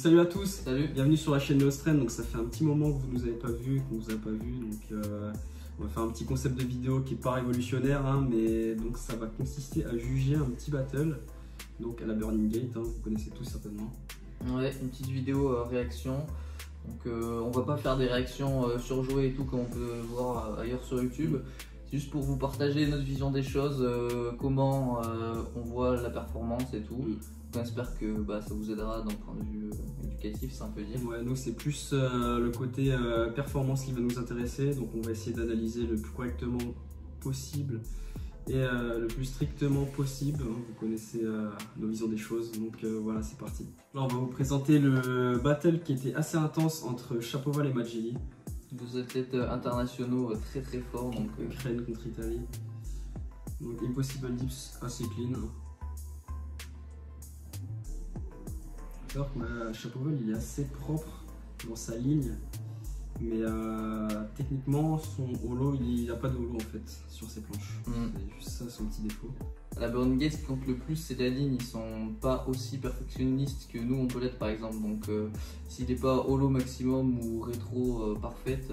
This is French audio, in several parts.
salut à tous. Salut. Bienvenue sur la chaîne Neostrand. Donc ça fait un petit moment que vous nous avez pas vu, qu'on vous a pas vu. Donc on va faire un petit concept de vidéo qui est pas révolutionnaire, hein, mais donc ça va consister à juger un petit battle. Donc à la Burning Gate, hein, vous connaissez tous certainement. Ouais, une petite vidéo réaction. Donc on va pas faire des réactions surjouées et tout comme on peut voir ailleurs sur YouTube. C'est juste pour vous partager notre vision des choses, comment on voit la performance et tout. On espère que ça vous aidera d'un point de vue éducatif, si on peut dire. Ouais, nous c'est plus le côté performance qui va nous intéresser. Donc on va essayer d'analyser le plus correctement possible et le plus strictement possible. Vous connaissez nos visions des choses, donc voilà, c'est parti. Là on va vous présenter le battle qui était assez intense entre Shapoval et Majeli. Deux athlètes internationaux très très forts. Donc Ukraine contre Italie. Donc Impossible Dips assez clean. Alors que Shapoval il est assez propre dans sa ligne, mais techniquement son holo il n'a pas de holo en fait sur ses planches. C'est juste ça son petit défaut. À la Burning Gate, ce qui compte le plus, c'est la ligne. Ils sont pas aussi perfectionnistes que nous on peut l'être par exemple. Donc s'il n'est pas holo maximum ou rétro parfaite,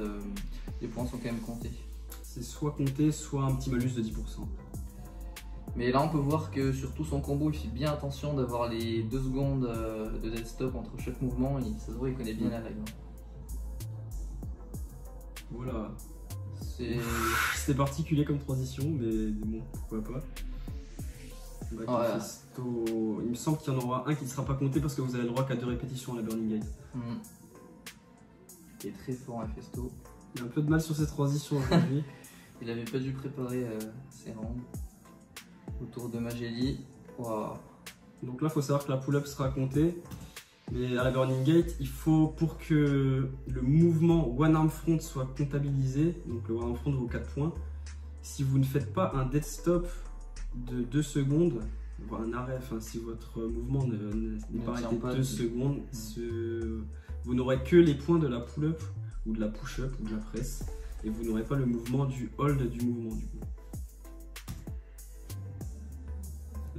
les points sont quand même comptés. C'est soit compté, soit un petit malus de 10%. Mais là on peut voir que sur tout son combo il fait bien attention d'avoir les 2 secondes de dead stop entre chaque mouvement. Ça se voit, il connaît bien la règle. Voilà. C'était particulier comme transition, mais bon, pourquoi pas. Il me semble qu'il y en aura un qui ne sera pas compté parce que vous avez le droit qu'à 2 répétitions à la Burning Gate. Il est très fort à Festo. Il a un peu de mal sur ses transitions aujourd'hui. Il avait pas dû préparer ses rounds autour de Majeli. Wow. Donc là il faut savoir que la pull-up sera comptée. Mais à la Burning Gate, il faut, pour que le mouvement One Arm Front soit comptabilisé, donc le One Arm Front vaut 4 points, si vous ne faites pas un dead stop de 2 secondes, voire un arrêt, enfin si votre mouvement n'est pas arrêté 2 secondes, vous n'aurez que les points de la pull-up ou de la push-up ou de la presse, et vous n'aurez pas le mouvement du hold du mouvement du coup.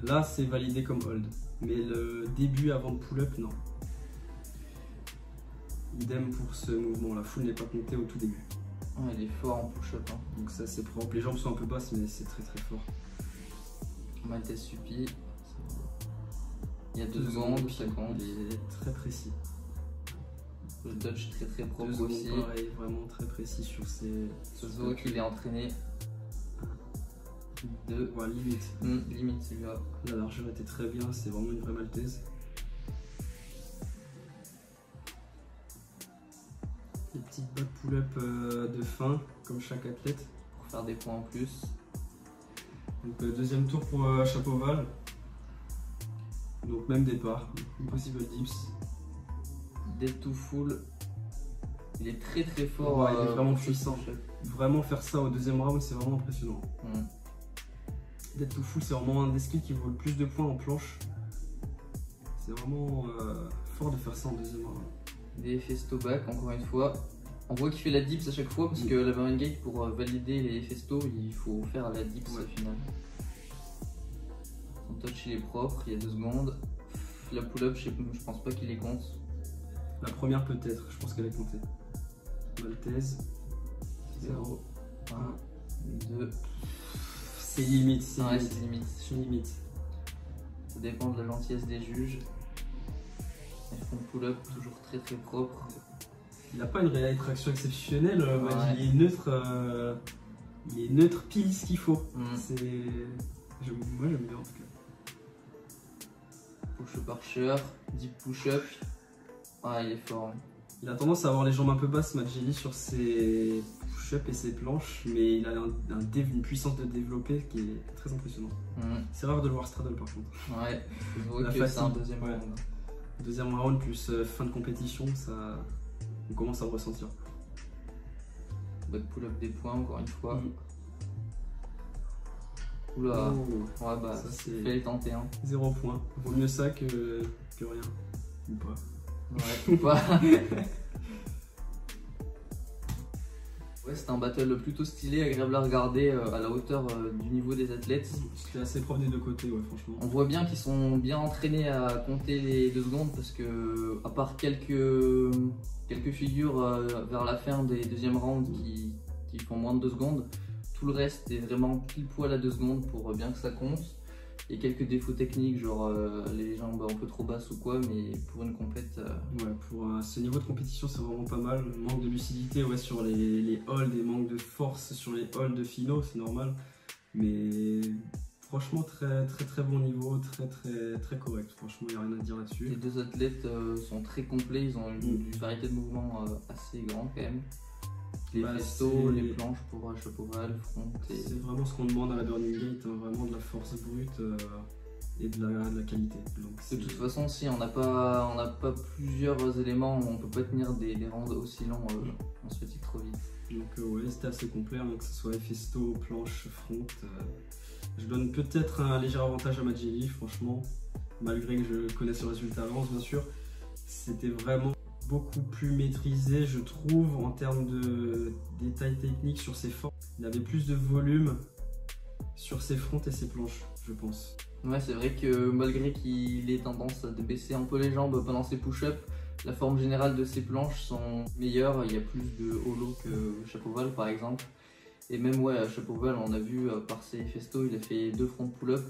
Là c'est validé comme hold, mais le début avant de pull-up non. Idem pour ce mouvement, la full n'est pas comptée au tout début. Ouais, il est fort en push-up. Hein. Donc ça c'est propre, les jambes sont un peu basses mais c'est très très fort. Maltese Suppi, il y a 2 secondes, ça compte. Il est très précis. Le dodge très très propre 2 secondes aussi. Pareil, vraiment très précis sur ses... Ça se voit qu'il est entraîné. 2. Ouais, limite. Limite celui-là. La largeur était très bien, c'est vraiment une vraie maltaise. Des petites back pull-up de fin, comme chaque athlète. Pour faire des points en plus. Donc deuxième tour pour Shapoval. Donc même départ, Impossible Dips. Dead to full. Il est très très fort. Ouais, il est vraiment puissant. Vraiment faire ça au deuxième round, c'est vraiment impressionnant. Dead to full, c'est vraiment un des skills qui vaut le plus de points en planche. C'est vraiment fort de faire ça en deuxième round. Des festo back, encore une fois. On voit qu'il fait la dips à chaque fois parce que la Burning Gate, pour valider les festos, il faut faire la dips au final. Son touch il est propre, il y a 2 secondes. La pull-up, je pense pas qu'il les compte. La première peut-être, je pense qu'elle est comptée. Maltaise. 0, 1, 2. C'est limite, c'est limite. Ça dépend de la gentillesse des juges. Ils font pull-up toujours très très propre. Il n'a pas une rétraction exceptionnelle, ouais. Il est neutre pile ce qu'il faut. Moi j'aime bien en tout cas. Push-up archer, deep push-up. Ouais, il est fort. Il a tendance à avoir les jambes un peu basses, Majeli, sur ses push-up et ses planches, mais il a une puissance de développé qui est très impressionnante. C'est rare de le voir straddle par contre. Ouais, je vois que c'est un deuxième round. Deuxième round plus fin de compétition, ça, on commence à le ressentir. Back pull-up des points encore une fois. Oula, ouais ça c'est fait tenter. 0 points. Vaut mieux ça que rien. Ou pas. Ouais, ou pas. Ouais, c'était un battle plutôt stylé, agréable à regarder, à la hauteur du niveau des athlètes. C'était assez propre des deux côtés, ouais, franchement. On voit bien qu'ils sont bien entraînés à compter les 2 secondes parce que, à part quelques figures vers la fin des deuxièmes rounds qui font moins de 2 secondes, tout le reste est vraiment pile poil à 2 secondes pour bien que ça compte. Il y a quelques défauts techniques, genre les jambes un peu trop basses ou quoi, mais pour une compète... Ouais, pour ce niveau de compétition, c'est vraiment pas mal. Manque de lucidité, ouais, sur les holds et manque de force sur les holds de finaux, c'est normal. Mais franchement, très bon niveau, très correct. Franchement, il n'y a rien à dire là-dessus. Les 2 athlètes sont très complets, ils ont une variété de mouvements assez grande quand même. Les festos, les planches pour chapeau-val, front. C'est vraiment ce qu'on demande à la Burning Gate, hein, vraiment de la force brute et de la qualité. Donc, de toute façon, si on n'a pas plusieurs éléments, on peut pas tenir des rounds aussi longs, on se fatigue trop vite. Donc ouais, c'était assez complet, hein, que ce soit festo, planche, front. Je donne peut-être un léger avantage à Majeli, franchement, malgré que je connaisse le résultat à l'avance, bien sûr. C'était vraiment beaucoup plus maîtrisé, je trouve, en termes de détails techniques sur ses formes. Il avait plus de volume sur ses fronts et ses planches, je pense. Ouais, c'est vrai que malgré qu'il ait tendance à baisser un peu les jambes pendant ses push-ups, la forme générale de ses planches sont meilleures. Il y a plus de holo que chapeau-val par exemple. Et même ouais, à chapeau-val, on a vu par ses festos, il a fait 2 front pull-up.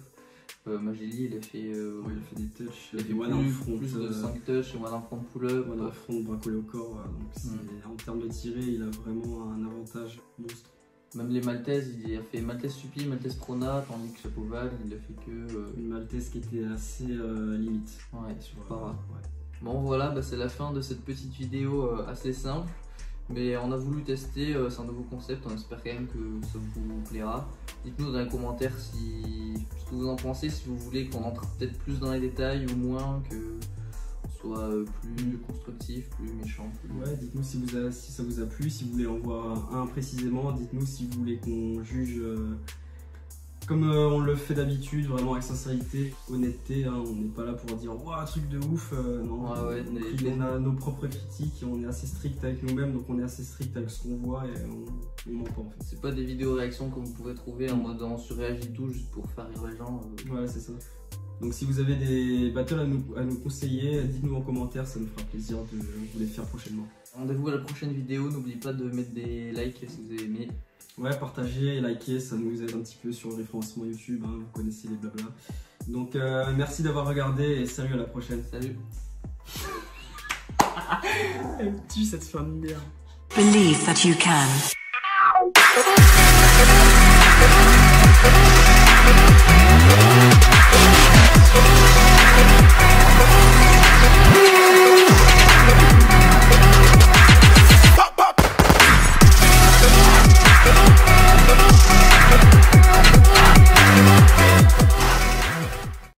Majeli, il a fait des touches, il a fait plus de 5 touches et one arm front pull-up. One arm front bras collé au corps, donc en termes de tiré, il a vraiment un avantage monstre. Même les maltaises, il a fait maltaise suppi, maltaise prona, tandis que chapeau-val, il a fait que... une maltaise qui était assez limite. Ouais, sur para. Ouais. Bon voilà, bah, c'est la fin de cette petite vidéo assez simple. Mais on a voulu tester, c'est un nouveau concept, on espère quand même que ça vous plaira. Dites-nous dans les commentaires ce que vous en pensez, si vous voulez qu'on entre peut-être plus dans les détails ou moins, que soit plus constructif, plus méchant. Ouais, dites-nous si ça vous a plu, si vous voulez en voir un précisément, dites-nous si vous voulez qu'on juge comme on le fait d'habitude, vraiment avec sincérité, honnêteté, hein, on n'est pas là pour dire wow, un truc de ouf, non. On a nos propres critiques et on est assez strict avec nous-mêmes, donc on est assez strict avec ce qu'on voit et on ment pas en fait. C'est pas des vidéos réactions comme vous pouvez trouver en mode on surréagit tout juste pour faire rire les gens. Ouais, c'est ça. Donc si vous avez des battles à nous conseiller, dites-nous en commentaire, ça nous fera plaisir de vous les faire prochainement. Rendez-vous à la prochaine vidéo, n'oubliez pas de mettre des likes si vous avez aimé. Ouais, partagez et likez, ça nous aide un petit peu sur le référencement YouTube, hein, vous connaissez les blabla. Donc merci d'avoir regardé et salut, à la prochaine. Salut. Elle tue cette femme de merde. Believe that you can.